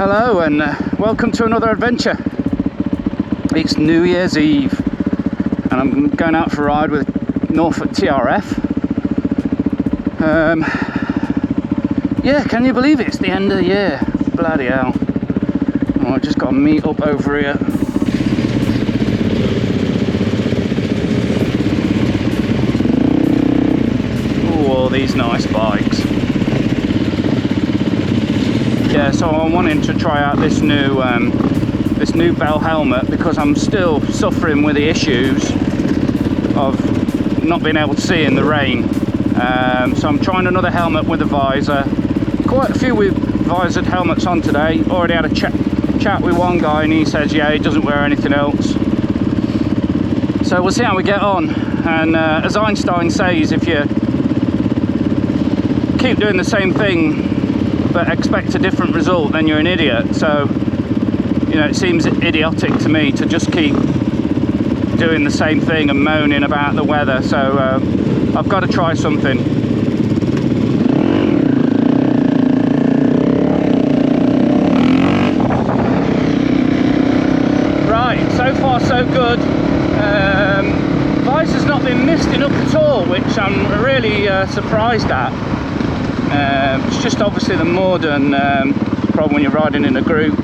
Hello and welcome to another adventure. It's New Year's Eve and I'm going out for a ride with Norfolk TRF. Yeah, can you believe it? It's the end of the year. Bloody hell. Oh, I just got to meet up over here. Ooh, all these nice bikes. Yeah, so I'm wanting to try out this new Bell helmet because I'm still suffering with the issues of not being able to see in the rain. So I'm trying another helmet with a visor. Quite a few with visored helmets on today. Already had a chat with one guy and he says, yeah, he doesn't wear anything else. So we'll see how we get on. And as Einstein says, if you keep doing the same thing but expect a different result, then you're an idiot. So, you know, it seems idiotic to me to just keep doing the same thing and moaning about the weather. So I've got to try something. Right, so far so good. Visor's not been misting up at all, which I'm really surprised at. It's just obviously the mud and problem when you're riding in a group.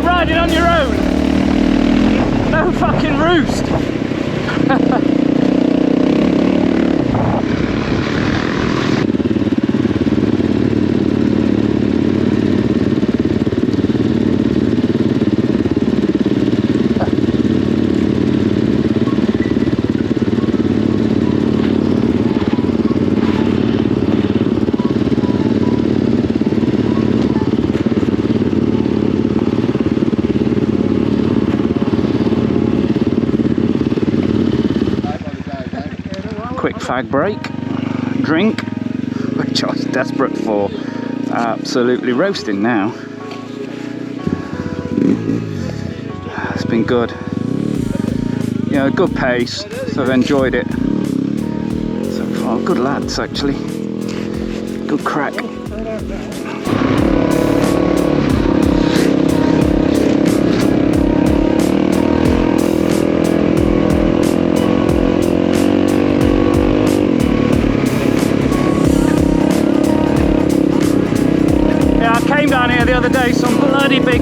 Riding on your own, no fucking roost. Quick fag break, drink, which I was desperate for. Absolutely roasting now. It's been good. You know, good pace, so I've enjoyed it so far. Good lads, actually. Good crack. Down here the other day, some bloody big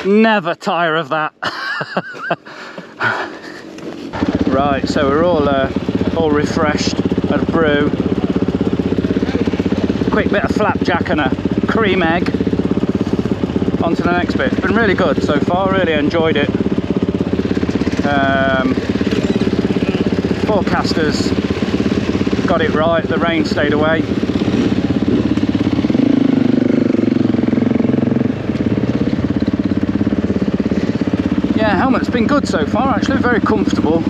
Never tire of that. Right, so we're all refreshed at a brew. Quick bit of flapjack and a cream egg. On to the next bit. It's been really good so far, really enjoyed it. Forecasters got it right, the rain stayed away. Yeah, helmet's been good so far, actually, very comfortable.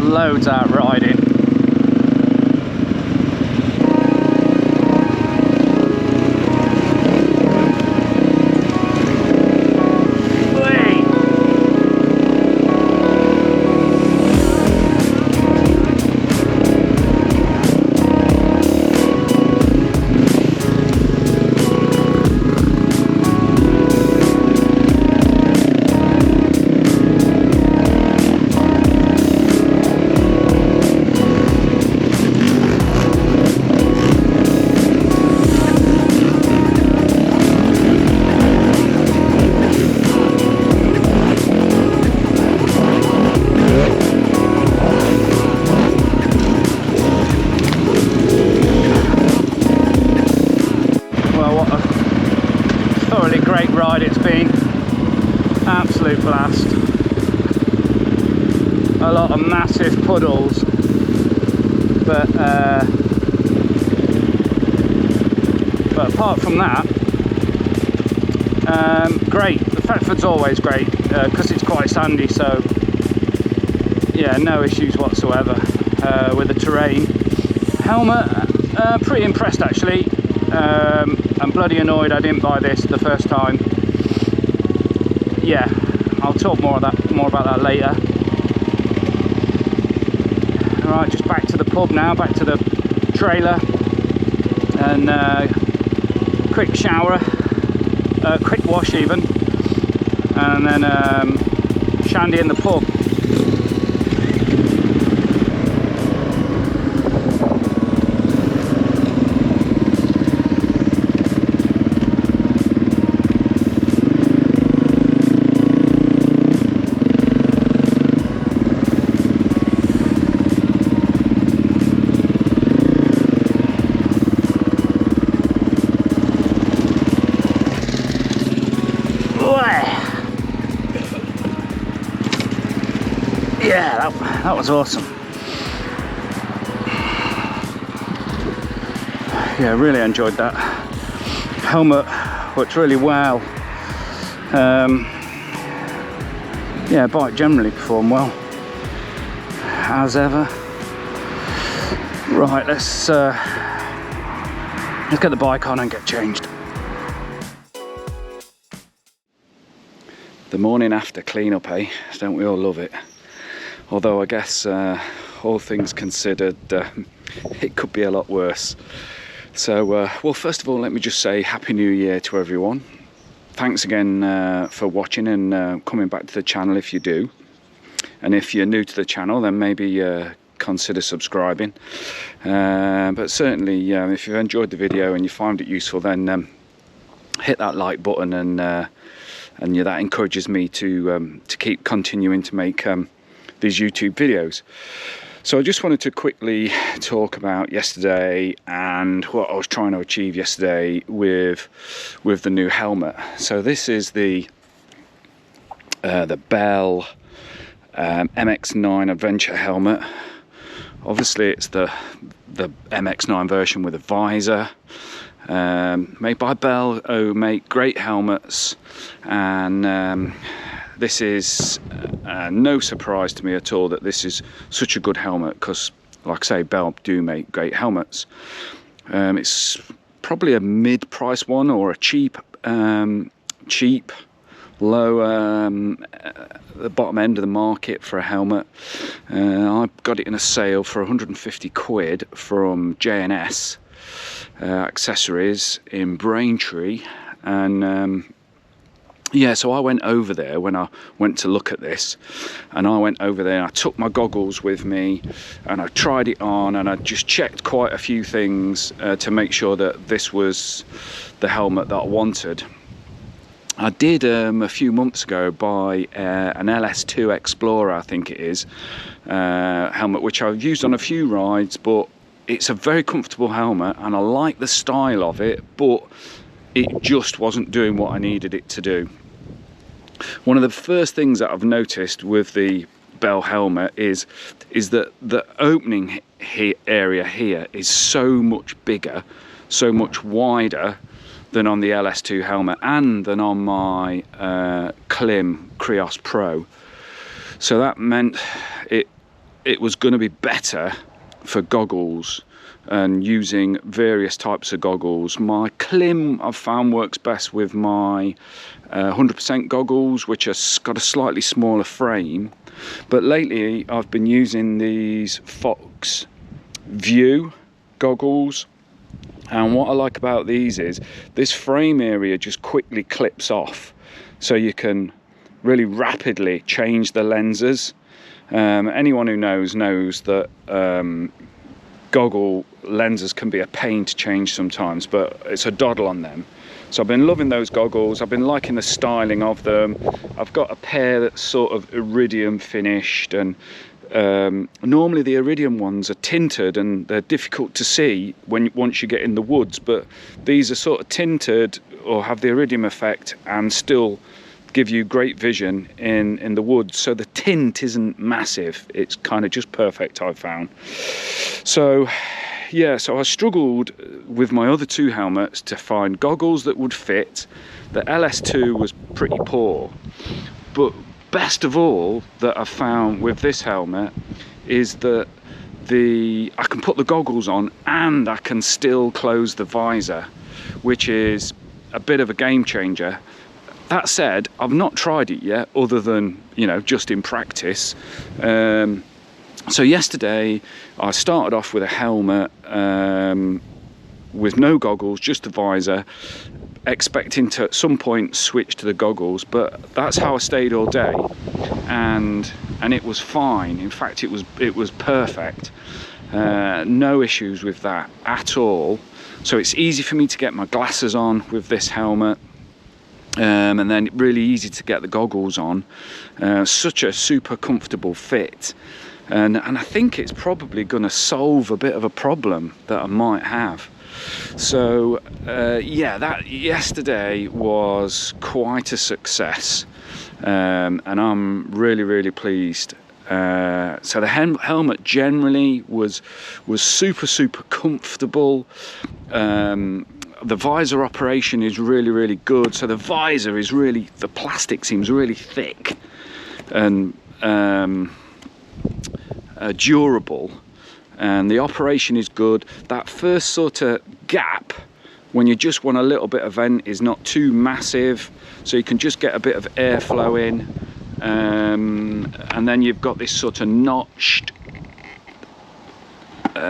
Loads out riding. It's been absolute blast. A lot of massive puddles, but apart from that, great. The Thetford's always great because it's quite sandy, so yeah, no issues whatsoever with the terrain. Helmet, pretty impressed actually. I'm bloody annoyed I didn't buy this the first time. Yeah, I'll talk more about that later. Alright, just back to the pub now, back to the trailer, and quick shower, quick wash even, and then shandy in the pub. Yeah, that was awesome. Yeah, really enjoyed that. Helmet worked really well. Yeah, bike generally performed well, as ever. Right, let's get the bike on and get changed. The morning after clean-up, eh? Don't we all love it? Although I guess all things considered, it could be a lot worse. So, well, first of all, let me just say Happy New Year to everyone. Thanks again for watching and coming back to the channel if you do. And if you're new to the channel, then maybe consider subscribing. But certainly, if you've enjoyed the video and you find it useful, then hit that like button, and yeah, that encourages me to keep continuing to make these YouTube videos. So I just wanted to quickly talk about yesterday and what I was trying to achieve yesterday with the new helmet. So this is the Bell MX9 Adventure helmet. Obviously it's the MX9 version with a visor, made by Bell, who make great helmets, and this is no surprise to me at all that this is such a good helmet, because like I say, Bell do make great helmets. It's probably a mid-price one, or a cheap, low, the bottom end of the market for a helmet. I got it in a sale for 150 quid from J&S Accessories in Braintree, and yeah, so I went over there when I went to look at this, and I went over there and I took my goggles with me and I tried it on, and I just checked quite a few things to make sure that this was the helmet that I wanted. I did a few months ago buy an LS2 Explorer, I think it is, helmet, which I've used on a few rides, but it's a very comfortable helmet and I like the style of it, but it just wasn't doing what I needed it to do. One of the first things that I've noticed with the Bell helmet is that the opening area here is so much bigger, so much wider than on the LS2 helmet and than on my Klim Krios Pro. So that meant it was going to be better for goggles and using various types of goggles. My Klim I've found works best with my 100% goggles, which has got a slightly smaller frame, but lately I've been using these Fox View goggles, and what I like about these is this frame area just quickly clips off, so you can really rapidly change the lenses. Anyone who knows that goggle lenses can be a pain to change sometimes, but it's a doddle on them. So I've been loving those goggles. I've been liking the styling of them. I've got a pair that's sort of iridium finished, and normally the iridium ones are tinted and they're difficult to see once you get in the woods, but these are sort of tinted or have the iridium effect and still give you great vision in the woods. So the tint isn't massive, it's kind of just perfect, I've found. So yeah, so I struggled with my other two helmets to find goggles that would fit. The LS2 was pretty poor, but best of all that I've found with this helmet is that I can put the goggles on and I can still close the visor, which is a bit of a game changer. That said, I've not tried it yet, other than, you know, just in practice. So yesterday I started off with a helmet with no goggles, just the visor, expecting to at some point switch to the goggles, but that's how I stayed all day, and it was fine. In fact, it was perfect. No issues with that at all. So it's easy for me to get my glasses on with this helmet, and then really easy to get the goggles on. Such a super comfortable fit, and I think it's probably going to solve a bit of a problem that I might have. So yeah, that yesterday was quite a success, and I'm really pleased. So the helmet generally was super comfortable. The visor operation is really good. So the visor is the plastic seems really thick and durable, and the operation is good. That first sort of gap when you just want a little bit of vent is not too massive, so you can just get a bit of airflow in, and then you've got this sort of notched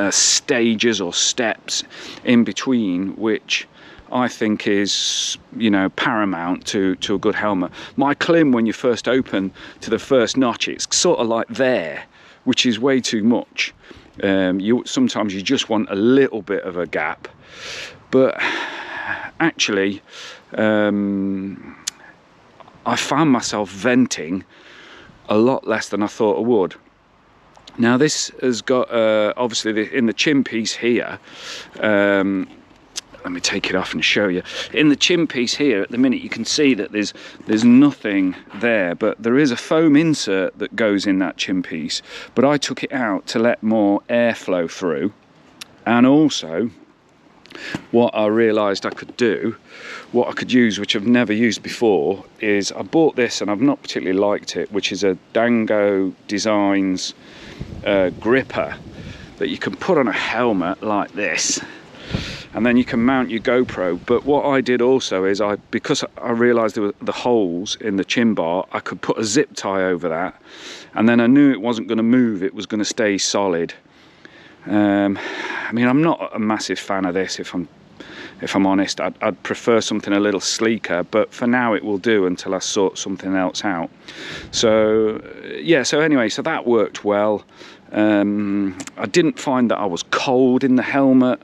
stages or steps in between, which I think is, you know, paramount to a good helmet. My Klim, when you first open to the first notch, it's sort of like there, which is way too much. Sometimes you just want a little bit of a gap, but actually I found myself venting a lot less than I thought I would. Now this has got obviously in the chin piece here, let me take it off and show you. In the chin piece here, at the minute, you can see that there's nothing there, but there is a foam insert that goes in that chin piece, but I took it out to let more air flow through. And also what I realized I could do, what I could use, which I've never used before, is I bought this and I've not particularly liked it, which is a Dango Designs gripper that you can put on a helmet like this, and then you can mount your GoPro. But what I did also is, because I realized there were the holes in the chin bar, I could put a zip tie over that, and then I knew it wasn't going to move, it was going to stay solid. I mean, I'm not a massive fan of this, if if I'm honest. I'd prefer something a little sleeker, but for now it will do until I sort something else out. So yeah, so anyway, so that worked well. I didn't find that I was cold in the helmet,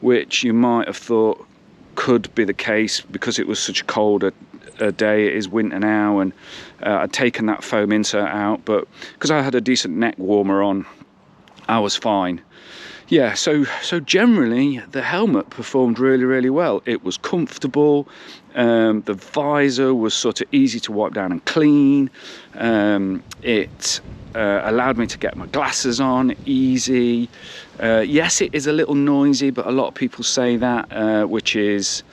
which you might have thought could be the case because it was such a cold a day. It is winter now, and I'd taken that foam insert out, but because I had a decent neck warmer on, I was fine. Yeah, so generally the helmet performed really well. It was comfortable. The visor was sort of easy to wipe down and clean. It allowed me to get my glasses on easy. Yes, it is a little noisy, but a lot of people say that, which is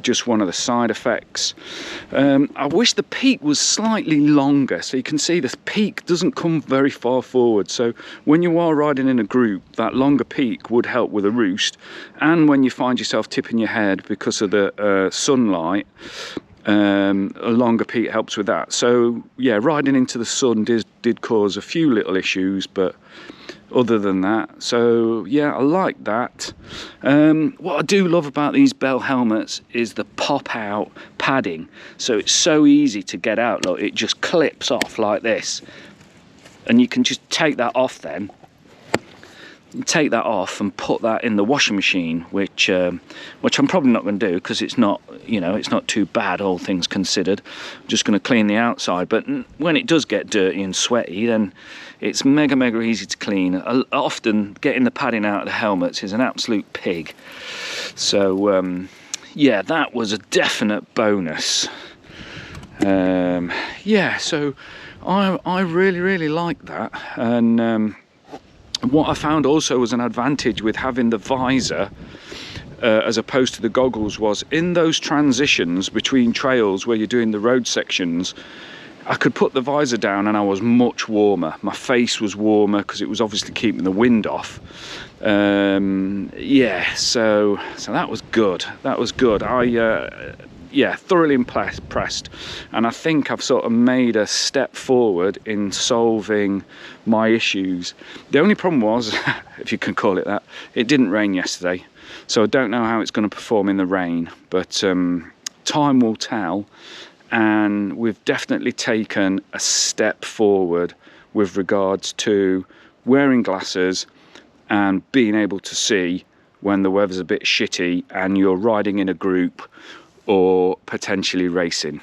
just one of the side effects. I wish the peak was slightly longer, so you can see the peak doesn't come very far forward. So when you are riding in a group, that longer peak would help with a roost. And when you find yourself tipping your head because of the sunlight, a longer peak helps with that. So yeah, riding into the sun did cause a few little issues, but other than that, so yeah, I like that. What I do love about these Bell helmets is the pop out padding. So it's so easy to get out. Look, it just clips off like this, and you can just take that off then. Take that off and put that in the washing machine, which I'm probably not going to do because it's not, you know, it's not too bad, all things considered. I'm just going to clean the outside, but when it does get dirty and sweaty, then it's mega easy to clean. Often getting the padding out of the helmets is an absolute pig. So yeah, that was a definite bonus. Yeah, so I really like that. And what I found also was an advantage with having the visor as opposed to the goggles was in those transitions between trails where you're doing the road sections, I could put the visor down and I was much warmer. My face was warmer because it was obviously keeping the wind off. Yeah, so that was good. That was good. Yeah, thoroughly impressed, and I think I've sort of made a step forward in solving my issues. The only problem was, if you can call it that, it didn't rain yesterday, so I don't know how it's going to perform in the rain, but time will tell. And we've definitely taken a step forward with regards to wearing glasses and being able to see when the weather's a bit shitty and you're riding in a group or potentially racing.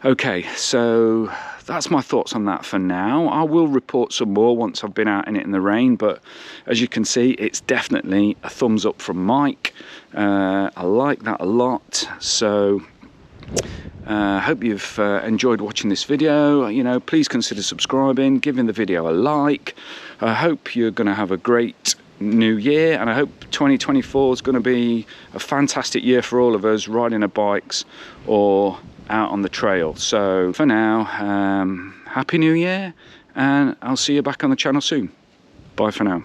Okay, so that's my thoughts on that for now. I will report some more once I've been out in it in the rain, but as you can see, it's definitely a thumbs up from Mike. I like that a lot. So I hope you've enjoyed watching this video. You know, please consider subscribing, giving the video a like. I hope you're going to have a great new year, and I hope 2024 is going to be a fantastic year for all of us riding our bikes or out on the trail. So for now, happy new year, and I'll see you back on the channel soon. Bye for now.